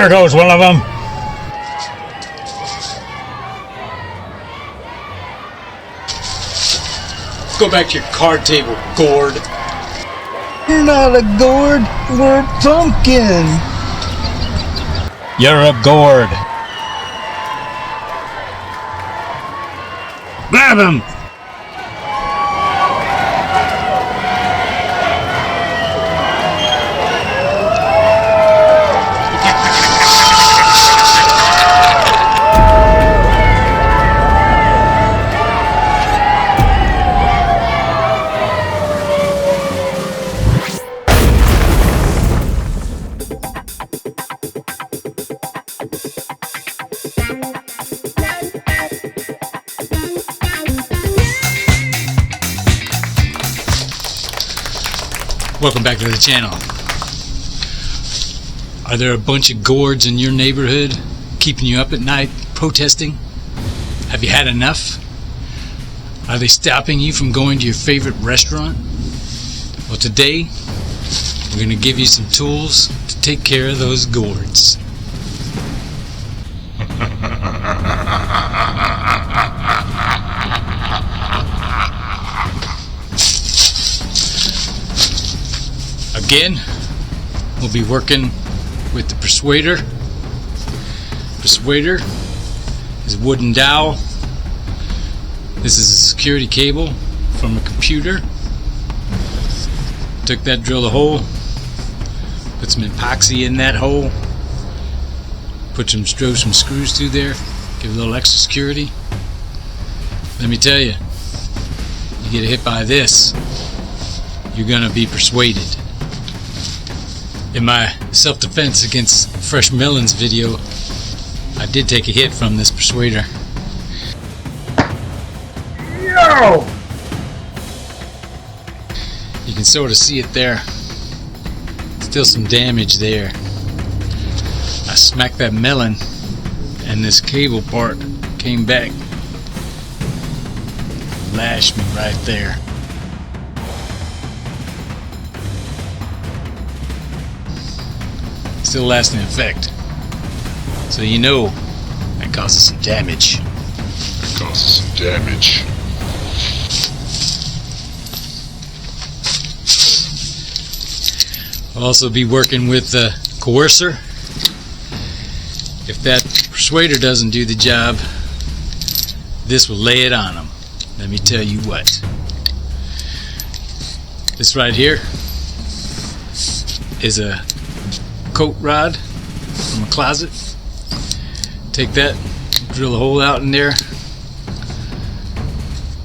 There goes one of them. Go back to your card table, gourd. You're not a gourd, we're a pumpkin. You're a gourd. Grab him! Welcome back to the channel. Are there a bunch of gourds in your neighborhood keeping you up at night protesting? Have you had enough? Are they stopping you from going to your favorite restaurant? Well, today we're going to give you some tools to take care of those gourds. Again, we'll be working with the persuader. Persuader is a wooden dowel. This is a security cable from a computer. Took that, drilled a hole, put some epoxy in that hole, drove some screws through there, give a little extra security. Let me tell you, you get hit by this, you're gonna be persuaded. In my self-defense against Fresh Melons video, I did take a hit from this persuader. Yo! You can sort of see it there. Still some damage there. I smacked that melon and this cable part came back. Lashed me right there. Still lasting effect. So you know that causes some damage. I'll also be working with the coercer. If that persuader doesn't do the job, this will lay it on them. Let me tell you what. This right here is a coat rod from a closet. Take that, drill a hole out in there,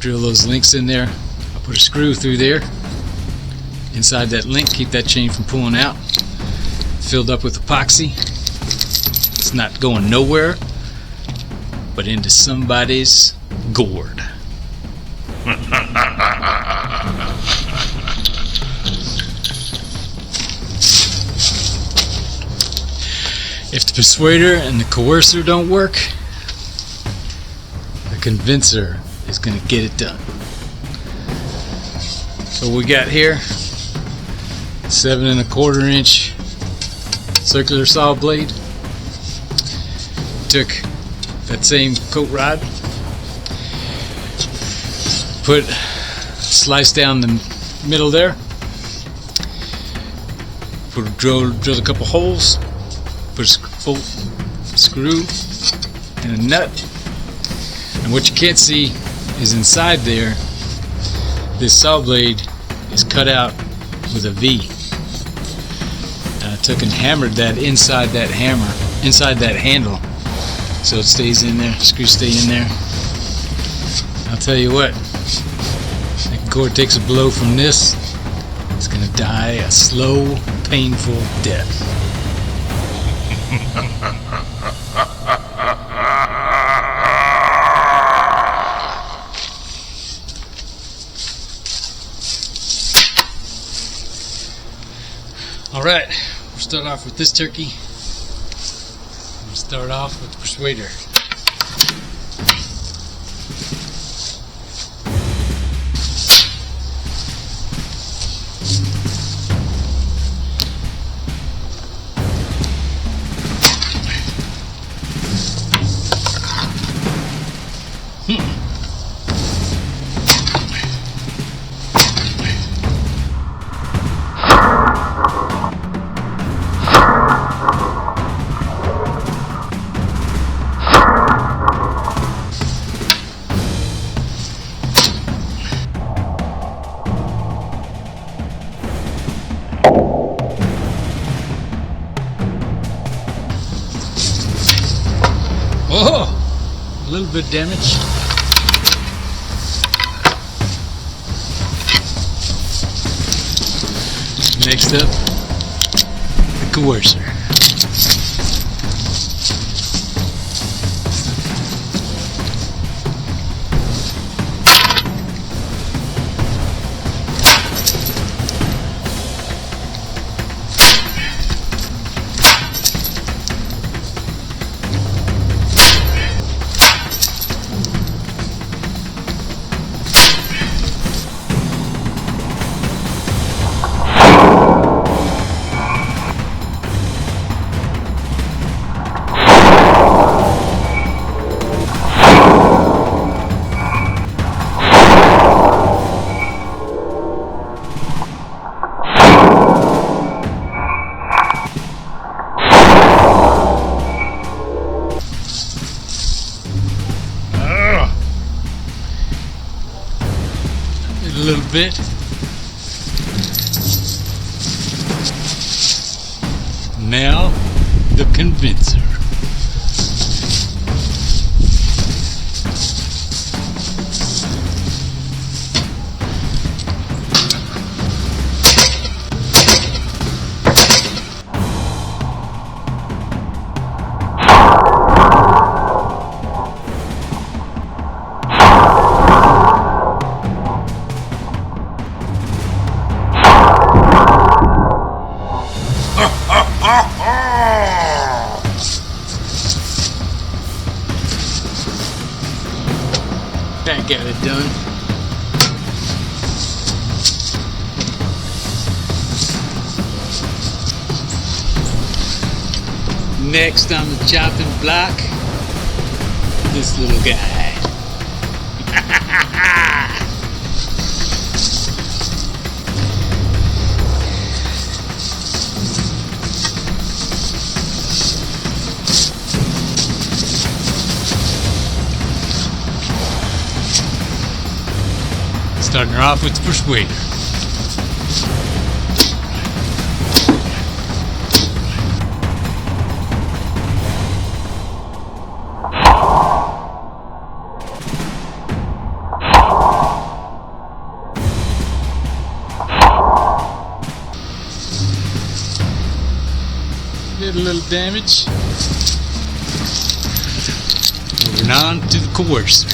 drill those links in there. I'll put a screw through there inside that link, keep that chain from pulling out. Filled up with epoxy. It's not going nowhere but into somebody's gourd. If the persuader and the coercer don't work, the convincer is going to get it done. So we got here 7 1/4 inch circular saw blade. Took that same coat rod, sliced down the middle there, drilled a couple holes, put a full screw and a nut, and what you can't see is inside there, this saw blade is cut out with a V. And I took and hammered that inside that handle, so it stays in there, screws stay in there. I'll tell you what, that gourd takes a blow from this, it's gonna die a slow, painful death. Alright, we'll start off with this turkey. We'll start off with the persuader. Oh, a little bit damaged. Next up, the coercer. A little bit. Now, the convincer. That got it done. Next on the chopping block, this little guy. Starting her off with the persuader. Did a little damage. Moving on to the coercer.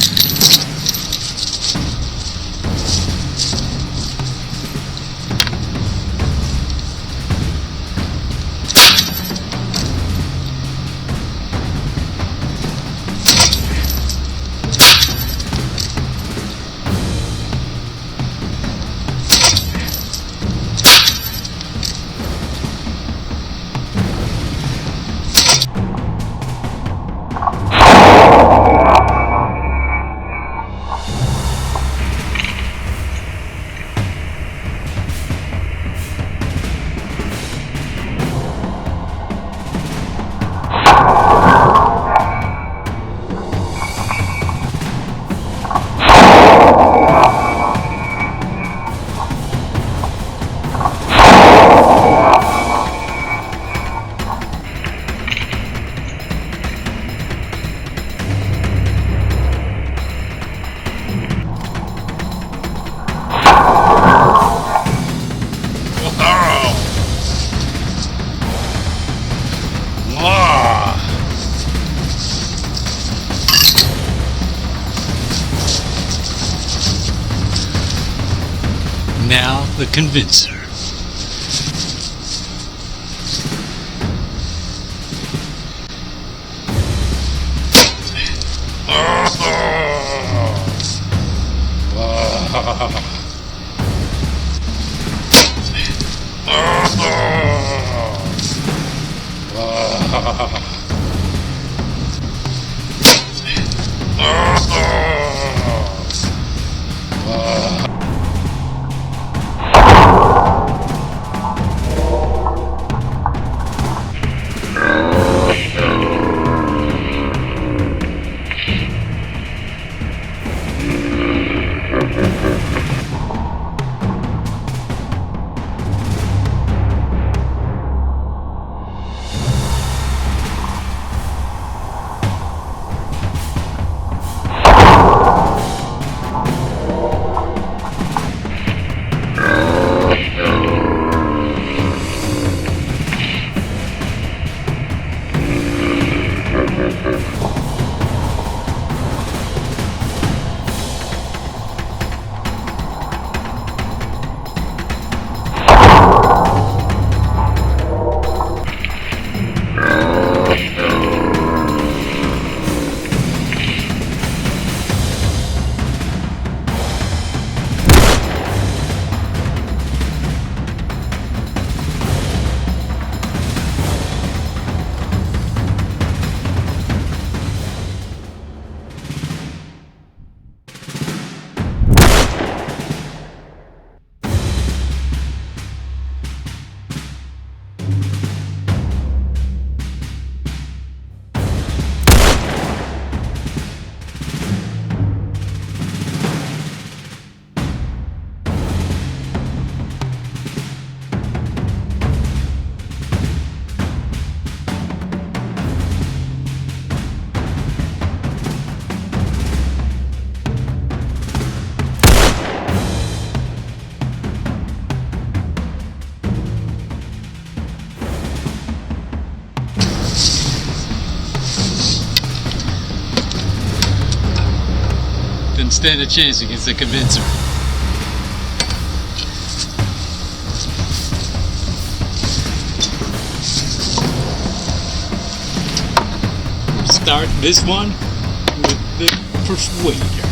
Now the convincer. didn't stand a chance against the convincer. Start this one with the persuader.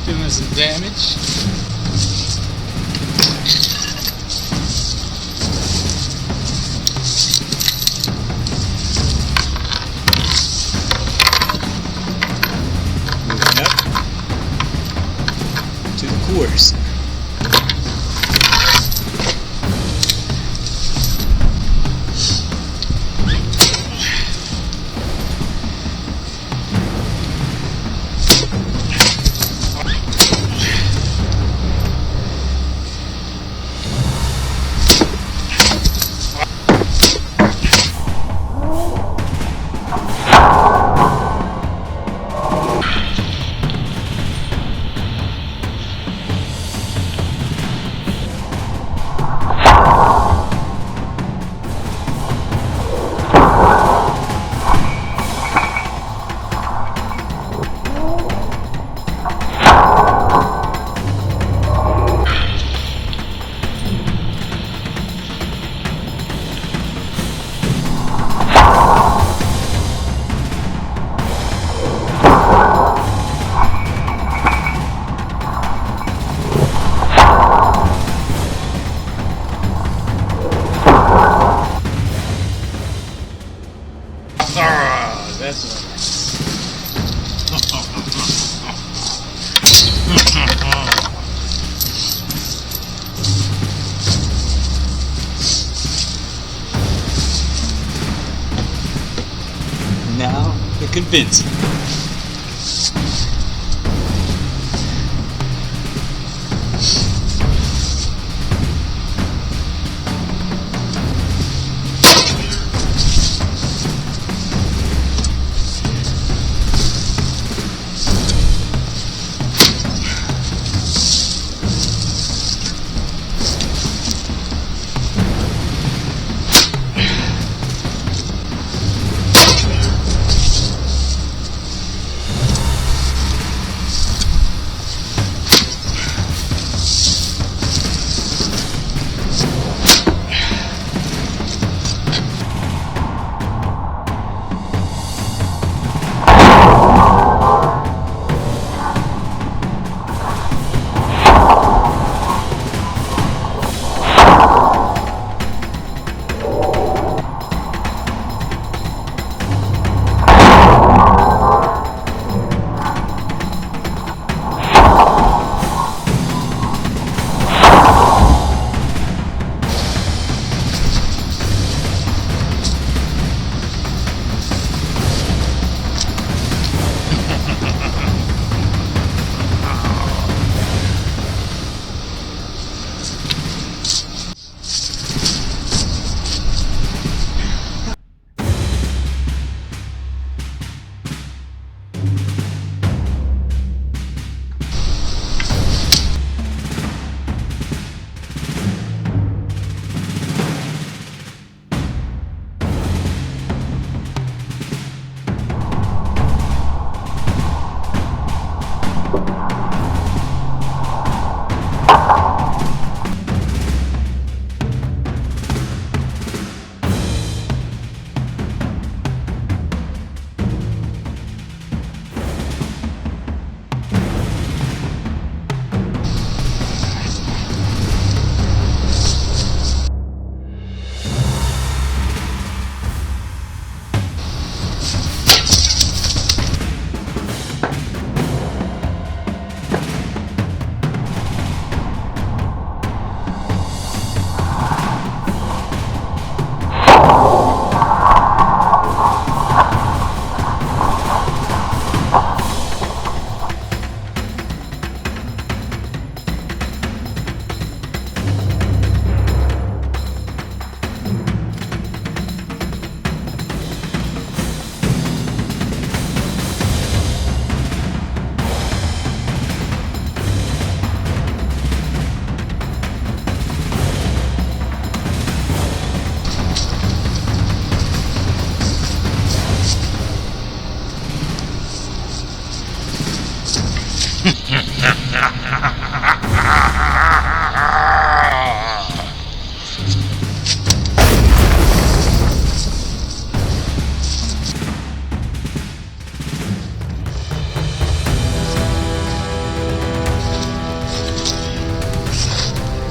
Doing some damage. Moving up to the course. That's now the convincing.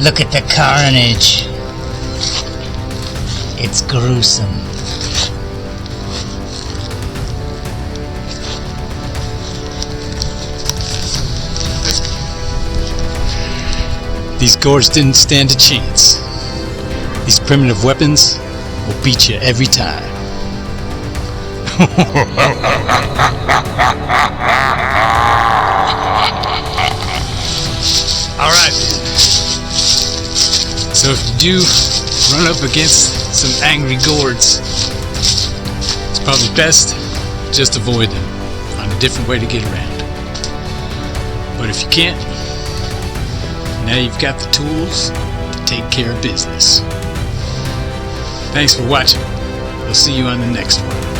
Look at the carnage. It's gruesome. These gourds didn't stand a chance. These primitive weapons will beat you every time. Alright, man. So if you do run up against some angry gourds, it's probably best just avoid them. Find a different way to get around. But if you can't, now you've got the tools to take care of business. Thanks for watching. We'll see you on the next one.